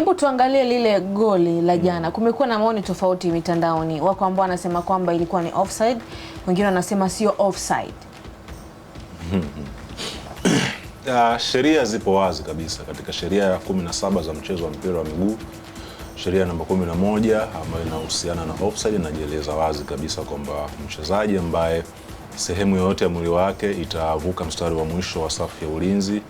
Hebu tuangalie lile goli la jana. Kumekuwa na maoni tofauti mitandaoni. Wako ambao wanasema kwamba ilikuwa ni offside, wengine wanasema sio offside. Sheria zipo wazi kabisa katika sheria ya 17 za mchezo wa mpira wa miguu. Sheria namba 11 ambayo inahusiana na offside inajieleza wazi kabisa kwamba mchezaji ambaye sehemu yoyote ya mwili wake itavuka mstari wa mwisho wa safu ya ulinzi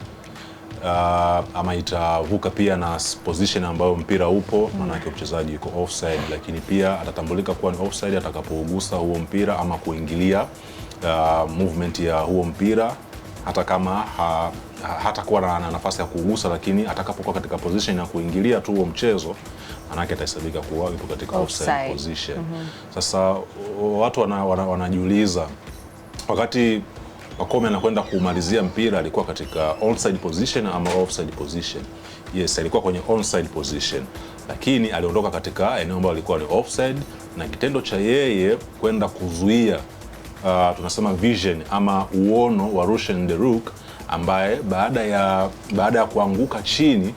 ama itavuka pia na position ambayo mpira upo, maana yake mchezaji yuko offside, lakini pia atatambulika kuwa ni offside atakapougusa huo mpira ama kuingilia movement ya huo mpira, hata kama hatakuwa na nafasi ya kuugusa, lakini atakapokuwa katika position ya kuingilia tu huo mchezo, maana yake atahesabika kuwa yupo katika offside position. Sasa watu wanajiuliza, wakati Pacome anakwenda kumalizia mpira alikuwa katika onside position ama offside position? Yes, alikuwa kwenye onside position, lakini aliondoka katika eneo ambalo alikuwa ni offside, na kitendo cha yeye kwenda kuzuia tunasema vision ama uono wa Rushan De Reuck, ambaye baada ya kuanguka chini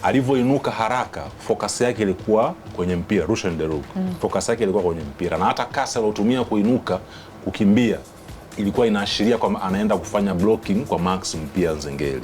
alivyoinuka haraka, focus yake ilikuwa kwenye mpira. Rushan De Reuck focus yake ilikuwa kwenye mpira, na hata kasi aliyotumia kuinuka kukimbia ilikuwa inaashiria kwamba anaenda kufanya blocking kwa Max Mpia Nzengeli.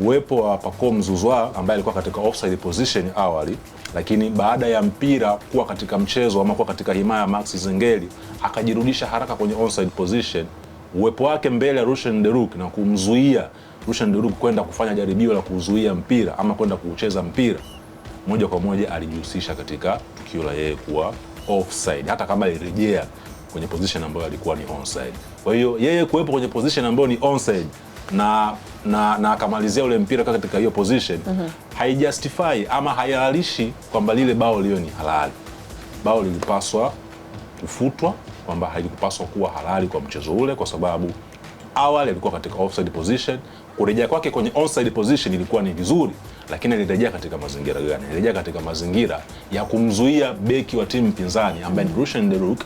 Uwepo wa Pacome Zouzoua ambaye alikuwa katika offside position awali, lakini baada ya mpira kuwa katika mchezo ama kuwa katika himaya ya Max Nzengeli akajirudisha haraka kwenye onside position, uwepo wake mbele ya Rushan De Reuck na kumzuia Rushan De Reuck kwenda kufanya jaribio la kuzuia mpira ama kwenda kucheza mpira, moja kwa moja alijihusisha katika tukio la yeye kuwa offside, hata kama alirejea kwenye position ambayo alikuwa ni onside. Kwa hiyo yeye kuwepo kwenye position ambayo ni onside na akamalizia ule mpira katika hiyo position, haijustify ama hayalishi kwamba lile bao lio ni halali. Bao lilipaswa kufutwa, kwamba halikupaswa kuwa halali kwa mchezo ule, kwa sababu awali alikuwa katika offside position. Kurejea kwake kwenye onside position ilikuwa ni vizuri, lakini alirejea katika mazingira gani? Alirejea katika mazingira ya kumzuia beki wa timu pinzani ambaye ni Rushan De Reuck